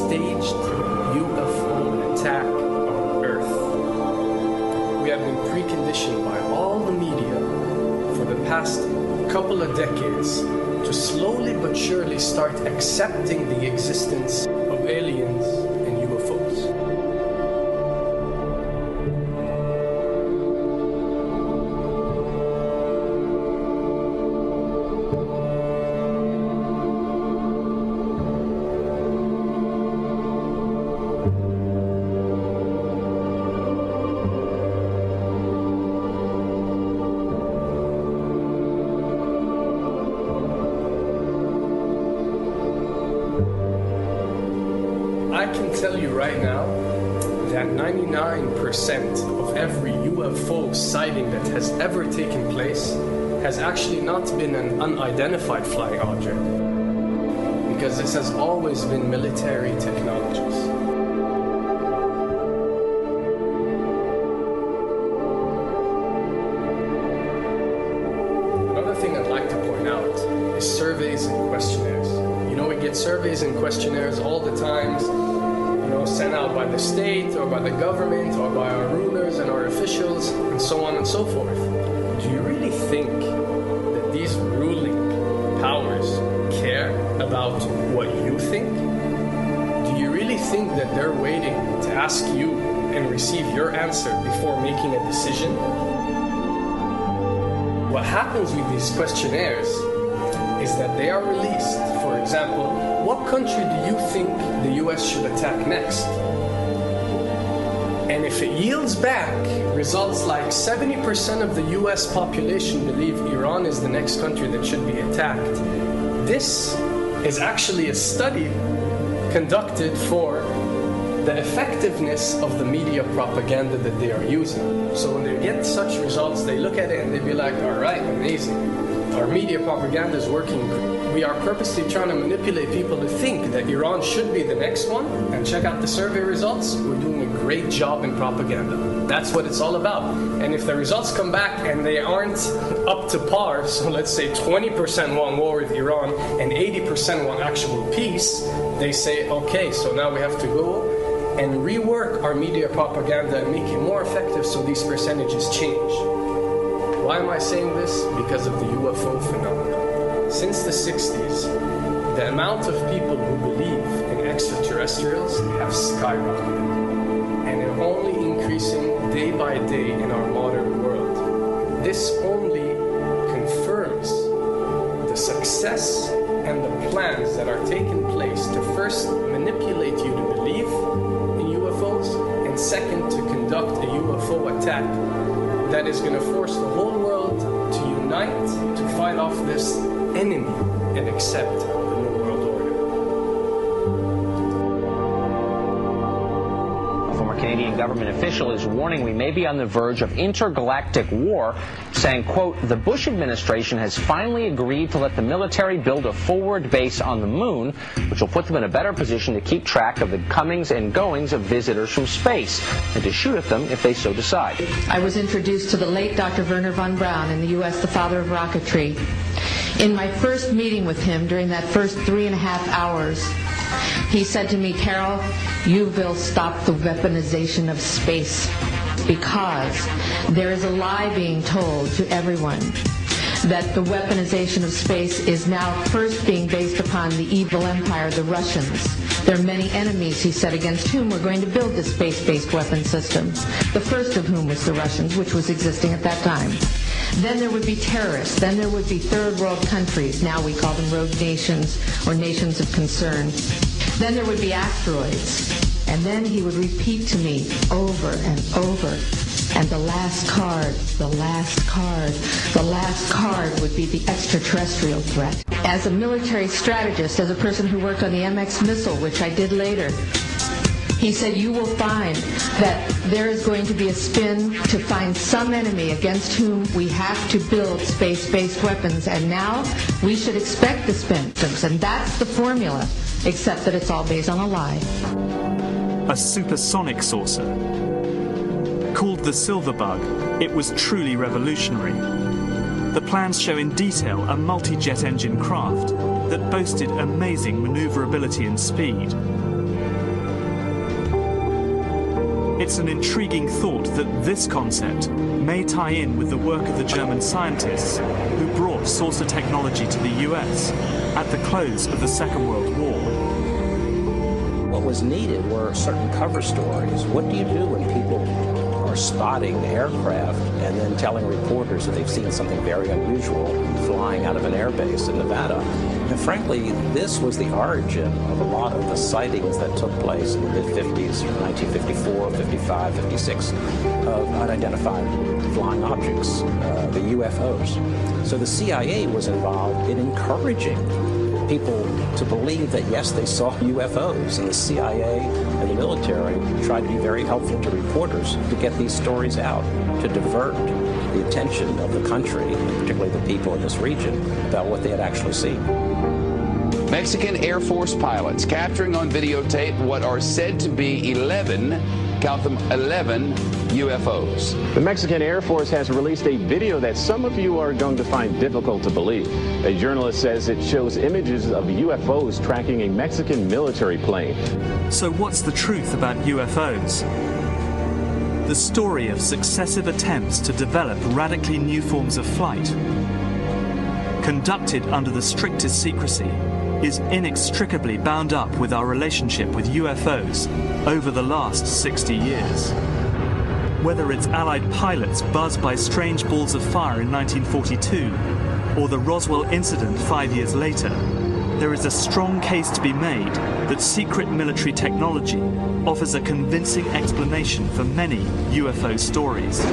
staged UFO attack on Earth. We have been preconditioned by all the media for the past couple of decades to slowly but surely start accepting the existence of aliens and UFOs. I can tell you right now that 99% of every UFO sighting that has ever taken place has actually not been an unidentified flying object, because this has always been military technologies. Another thing I'd like to point out is surveys and questionnaires. You know, we get surveys and questionnaires all the time, sent out by the state or by the government or by our rulers and our officials and so on and so forth. Do you really think that these ruling powers care about what you think? Do you really think that they're waiting to ask you and receive your answer before making a decision? What happens with these questionnaires is that they are released. For example, what country do you think the US should attack next? And if it yields back results like 70% of the US population believe Iran is the next country that should be attacked, this is actually a study conducted for the effectiveness of the media propaganda that they are using. So when they get such results, they look at it and they be like, all right, amazing. Our media propaganda is working. We are purposely trying to manipulate people to think that Iran should be the next one, and check out the survey results. We're doing a great job in propaganda. That's what it's all about. And if the results come back and they aren't up to par, so let's say 20% want war with Iran and 80% want actual peace, they say, okay, so now we have to go and rework our media propaganda and make it more effective so these percentages change. Why am I saying this? Because of the UFO phenomenon. Since the 60s, the amount of people who believe in extraterrestrials have skyrocketed, and they're only increasing day by day in our modern world. This only confirms the success and the plans that are taking place to first manipulate you to believe in UFOs, and second, to conduct a UFO attack that is going to force the whole world to unite to fight off this enemy and accept the New World Order. A former Canadian government official is warning we may be on the verge of intergalactic war, saying, quote, the Bush administration has finally agreed to let the military build a forward base on the moon, which will put them in a better position to keep track of the comings and goings of visitors from space, and to shoot at them if they so decide. I was introduced to the late Dr. Wernher von Braun in the U.S., the father of rocketry. In my first meeting with him, during that first 3.5 hours, he said to me, Carol, you will stop the weaponization of space, because there is a lie being told to everyone that the weaponization of space is now first being based upon the evil empire, the Russians. There are many enemies, he said, against whom we're going to build this space-based weapon system, the first of whom was the Russians, which was existing at that time. Then there would be terrorists. Then there would be third world countries. Now we call them rogue nations or nations of concern. Then there would be asteroids. And then he would repeat to me over and over, and the last card, the last card, the last card would be the extraterrestrial threat. As a military strategist, as a person who worked on the MX missile, which I did later, he said, you will find that there is going to be a spin to find some enemy against whom we have to build space-based weapons, and now we should expect the spin. And that's the formula, except that it's all based on a lie. A supersonic saucer. Called the Silver Bug, it was truly revolutionary. The plans show in detail a multi-jet engine craft that boasted amazing maneuverability and speed. It's an intriguing thought that this concept may tie in with the work of the German scientists who brought saucer technology to the US at the close of the Second World War. What was needed were certain cover stories. What do you do when people are spotting aircraft and then telling reporters that they've seen something very unusual flying out of an airbase in Nevada? And frankly, this was the origin of a lot of the sightings that took place in the mid-50s, 1954, 55, 56, of unidentified flying objects, the UFOs. So the CIA was involved in encouraging people to believe that, yes, they saw UFOs, and the CIA and the military tried to be very helpful to reporters to get these stories out, to divert the attention of the country, and particularly the people in this region, about what they had actually seen. Mexican Air Force pilots capturing on videotape what are said to be 11, count them, 11 UFOs. The Mexican Air Force has released a video that some of you are going to find difficult to believe. A journalist says it shows images of UFOs tracking a Mexican military plane. So what's the truth about UFOs? The story of successive attempts to develop radically new forms of flight, conducted under the strictest secrecy, is inextricably bound up with our relationship with UFOs over the last 60 years. Whether it's Allied pilots buzzed by strange balls of fire in 1942 or the Roswell incident 5 years later, there is a strong case to be made that secret military technology offers a convincing explanation for many UFO stories.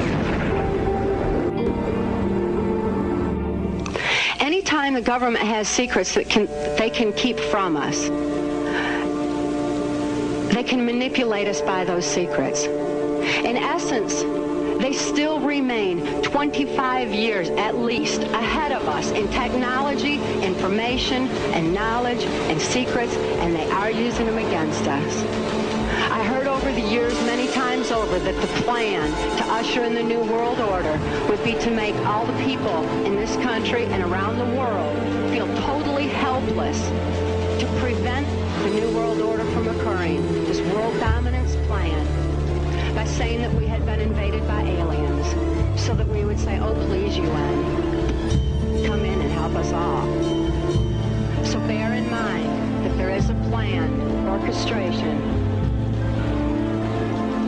Anytime the government has secrets that they can keep from us, they can manipulate us by those secrets. In essence, they still remain 25 years at least ahead of us in technology, information, and knowledge, and secrets, and they are using them against us. I heard over the years many times over that the plan to usher in the New World Order would be to make all the people in this country and around the world feel totally helpless to prevent the New World Order from occurring, this world dominance plan, by saying that we had been invaded by aliens, so that we would say, oh, please, UN, come in and help us all. So bear in mind that there is a planned orchestration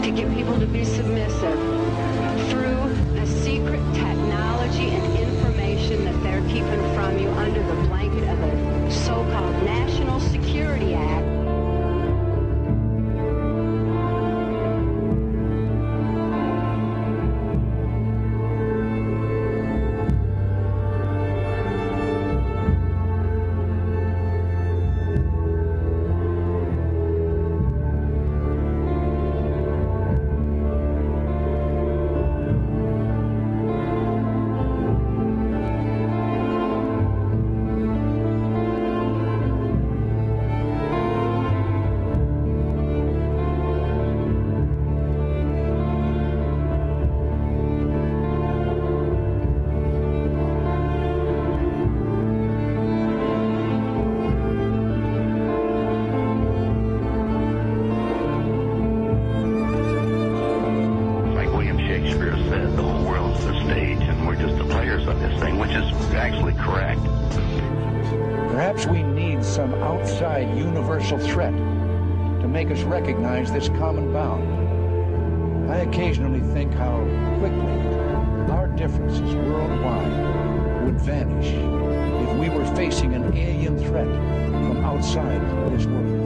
to get people to be submissive through a secret technology and information that they're keeping from you under the blanket of a so-called National Security Act. Perhaps we need some outside universal threat to make us recognize this common bound. I occasionally think how quickly our differences worldwide would vanish if we were facing an alien threat from outside this world.